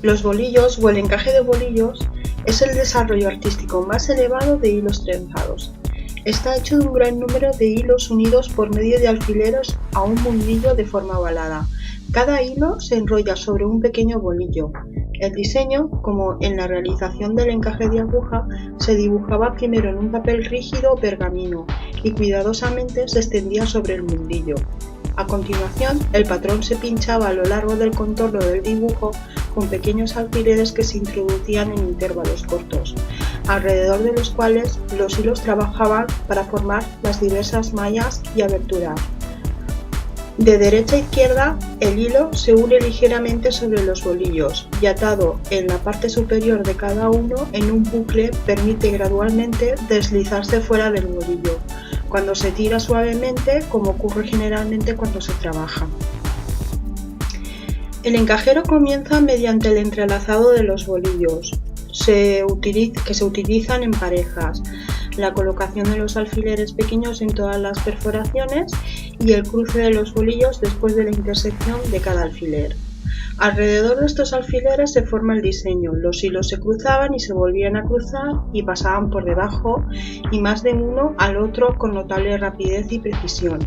Los bolillos o el encaje de bolillos es el desarrollo artístico más elevado de hilos trenzados. Está hecho de un gran número de hilos unidos por medio de alfileres a un mundillo de forma ovalada. Cada hilo se enrolla sobre un pequeño bolillo. El diseño, como en la realización del encaje de aguja, se dibujaba primero en un papel rígido o pergamino y cuidadosamente se extendía sobre el mundillo. A continuación, el patrón se pinchaba a lo largo del contorno del dibujo con pequeños alfileres que se introducían en intervalos cortos, alrededor de los cuales los hilos trabajaban para formar las diversas mallas y aberturas. De derecha a izquierda, el hilo se une ligeramente sobre los bolillos y atado en la parte superior de cada uno en un bucle permite gradualmente deslizarse fuera del bolillo, cuando se tira suavemente, como ocurre generalmente cuando se trabaja. El encajero comienza mediante el entrelazado de los bolillos, que se utilizan en parejas, la colocación de los alfileres pequeños en todas las perforaciones y el cruce de los bolillos después de la intersección de cada alfiler. Alrededor de estos alfileres se forma el diseño, los hilos se cruzaban y se volvían a cruzar y pasaban por debajo y más de uno al otro con notable rapidez y precisión.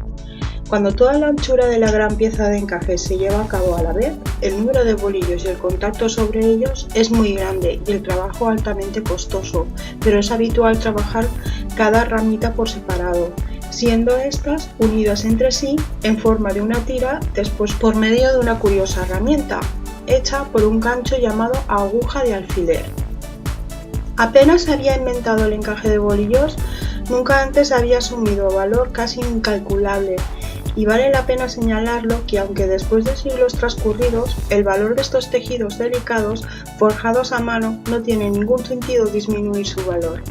Cuando toda la anchura de la gran pieza de encaje se lleva a cabo a la vez, el número de bolillos y el contacto sobre ellos es muy grande y el trabajo altamente costoso, pero es habitual trabajar cada ramita por separado, siendo estas unidas entre sí en forma de una tira, después por medio de una curiosa herramienta, hecha por un gancho llamado aguja de alfiler. Apenas se había inventado el encaje de bolillos, nunca antes había asumido valor casi incalculable, y vale la pena señalarlo que aunque después de siglos transcurridos, el valor de estos tejidos delicados forjados a mano no tiene ningún sentido disminuir su valor.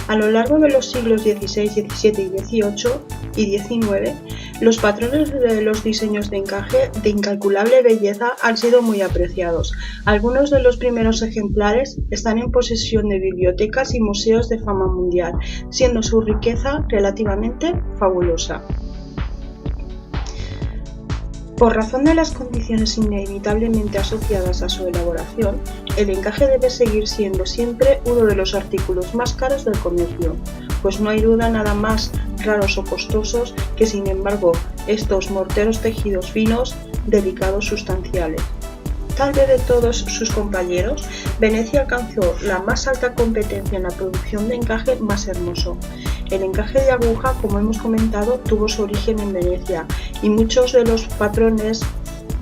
A lo largo de los siglos XVI, XVII y XVIII y XIX, los patrones de los diseños de encaje de incalculable belleza han sido muy apreciados. Algunos de los primeros ejemplares están en posesión de bibliotecas y museos de fama mundial, siendo su riqueza relativamente fabulosa. Por razón de las condiciones inevitablemente asociadas a su elaboración, el encaje debe seguir siendo siempre uno de los artículos más caros del comercio, pues no hay duda nada más raros o costosos que, sin embargo, estos morteros tejidos finos, delicados, sustanciales. Tal vez de todos sus compañeros, Venecia alcanzó la más alta competencia en la producción de encaje más hermoso. El encaje de aguja, como hemos comentado, tuvo su origen en Venecia y muchos de los patrones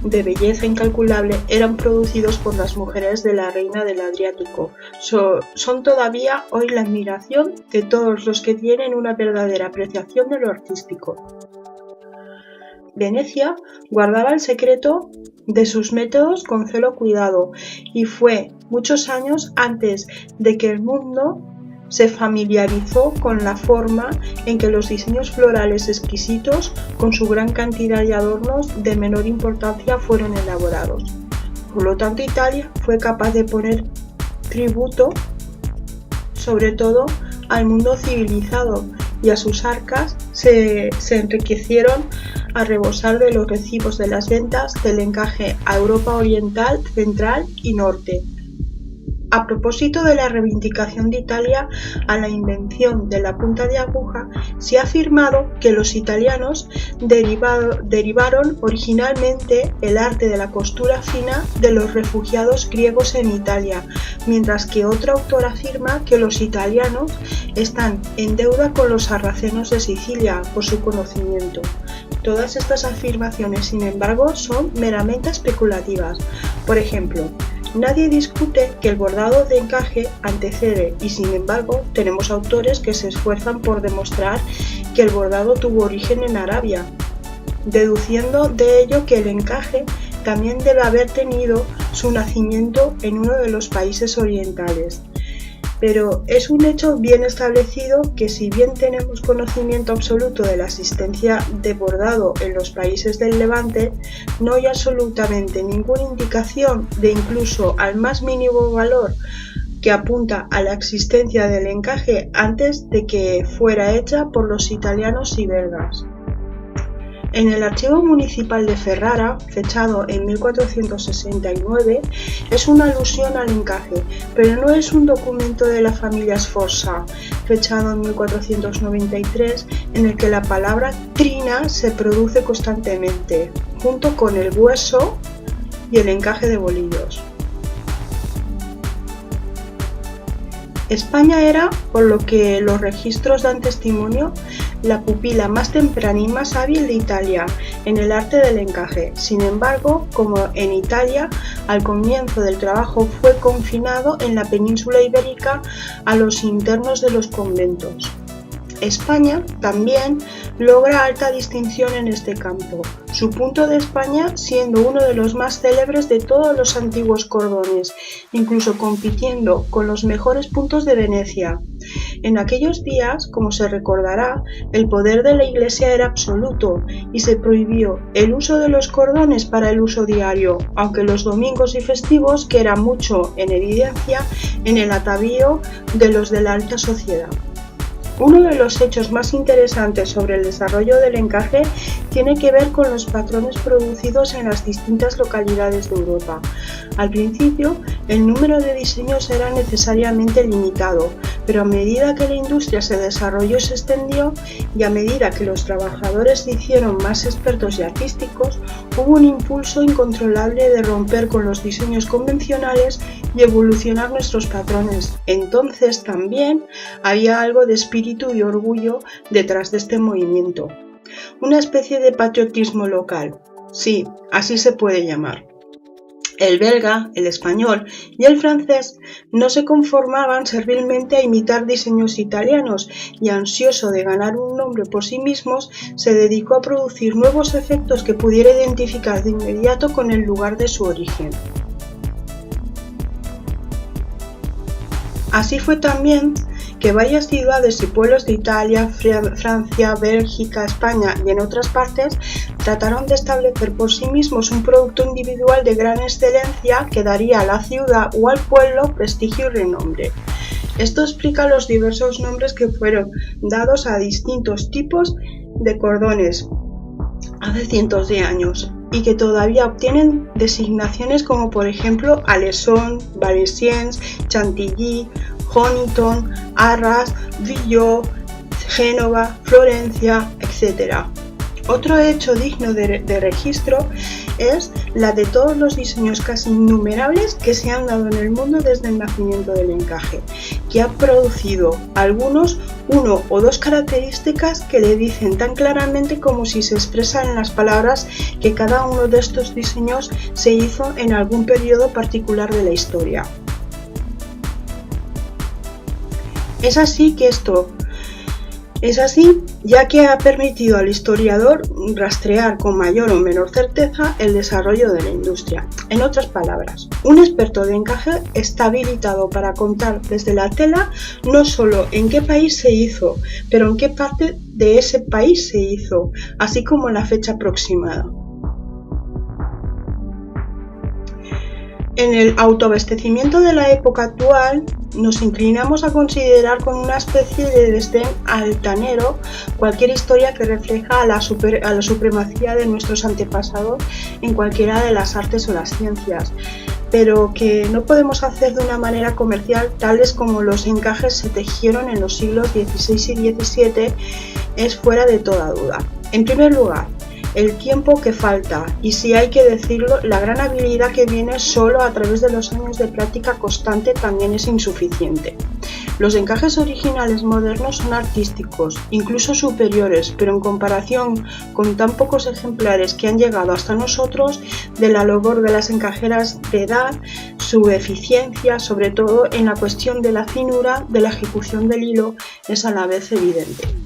de belleza incalculable eran producidos por las mujeres de la reina del Adriático. Son todavía hoy la admiración de todos los que tienen una verdadera apreciación de lo artístico. Venecia guardaba el secreto de sus métodos con celo cuidado y fue muchos años antes de que el mundo se familiarizó con la forma en que los diseños florales exquisitos, con su gran cantidad de adornos de menor importancia, fueron elaborados. Por lo tanto, Italia fue capaz de poner tributo, sobre todo, al mundo civilizado, y a sus arcas se enriquecieron a rebosar de los recibos de las ventas del encaje a Europa Oriental, Central y Norte. A propósito de la reivindicación de Italia a la invención de la punta de aguja, se ha afirmado que los italianos derivaron originalmente el arte de la costura fina de los refugiados griegos en Italia, mientras que otro autor afirma que los italianos están en deuda con los sarracenos de Sicilia por su conocimiento. Todas estas afirmaciones, sin embargo, son meramente especulativas. Por ejemplo, nadie discute que el bordado de encaje antecede y, sin embargo, tenemos autores que se esfuerzan por demostrar que el bordado tuvo origen en Arabia, deduciendo de ello que el encaje también debe haber tenido su nacimiento en uno de los países orientales. Pero es un hecho bien establecido que, si bien tenemos conocimiento absoluto de la existencia de bordado en los países del Levante, no hay absolutamente ninguna indicación de incluso al más mínimo valor que apunta a la existencia del encaje antes de que fuera hecha por los italianos y belgas. En el Archivo Municipal de Ferrara, fechado en 1469, es una alusión al encaje, pero no es un documento de la familia Sforza, fechado en 1493, en el que la palabra trina se produce constantemente, junto con el hueso y el encaje de bolillos. España era, por lo que los registros dan testimonio, la pupila más temprana y más hábil de Italia en el arte del encaje. Sin embargo, como en Italia, al comienzo del trabajo fue confinado en la península ibérica a los internos de los conventos. España también logra alta distinción en este campo, su punto de España siendo uno de los más célebres de todos los antiguos cordones, incluso compitiendo con los mejores puntos de Venecia. En aquellos días, como se recordará, el poder de la Iglesia era absoluto y se prohibió el uso de los cordones para el uso diario, aunque los domingos y festivos quedan mucho en evidencia en el atavío de los de la alta sociedad. Uno de los hechos más interesantes sobre el desarrollo del encaje tiene que ver con los patrones producidos en las distintas localidades de Europa. Al principio, el número de diseños era necesariamente limitado, pero a medida que la industria se desarrolló y se extendió, y a medida que los trabajadores se hicieron más expertos y artísticos, hubo un impulso incontrolable de romper con los diseños convencionales y evolucionar nuestros patrones. Entonces también había algo de espíritu y orgullo detrás de este movimiento. Una especie de patriotismo local. Sí, así se puede llamar. El belga, el español y el francés no se conformaban servilmente a imitar diseños italianos y, ansioso de ganar un nombre por sí mismos, se dedicó a producir nuevos efectos que pudiera identificar de inmediato con el lugar de su origen. Así fue también que varias ciudades y pueblos de Italia, Francia, Bélgica, España y en otras partes trataron de establecer por sí mismos un producto individual de gran excelencia que daría a la ciudad o al pueblo prestigio y renombre. Esto explica los diversos nombres que fueron dados a distintos tipos de cordones hace cientos de años y que todavía obtienen designaciones como por ejemplo Aleson, Valenciennes, Chantilly, Honiton, Arras, Villot, Génova, Florencia, etc. Otro hecho digno de registro es la de todos los diseños casi innumerables que se han dado en el mundo desde el nacimiento del encaje, que ha producido algunos uno o dos características que le dicen tan claramente como si se expresan en las palabras que cada uno de estos diseños se hizo en algún periodo particular de la historia. Es así, ya que ha permitido al historiador rastrear con mayor o menor certeza el desarrollo de la industria. En otras palabras, un experto de encaje está habilitado para contar desde la tela no solo en qué país se hizo, pero en qué parte de ese país se hizo, así como la fecha aproximada. En el autoabastecimiento de la época actual, nos inclinamos a considerar con una especie de desdén altanero cualquier historia que refleja a la supremacía de nuestros antepasados en cualquiera de las artes o las ciencias, pero que no podemos hacer de una manera comercial, tales como los encajes se tejieron en los siglos XVI y XVII, es fuera de toda duda. En primer lugar, el tiempo que falta y, si hay que decirlo, la gran habilidad que viene solo a través de los años de práctica constante también es insuficiente. Los encajes originales modernos son artísticos, incluso superiores, pero en comparación con tan pocos ejemplares que han llegado hasta nosotros, de la labor de las encajeras de edad, su eficiencia, sobre todo en la cuestión de la finura de la ejecución del hilo, es a la vez evidente.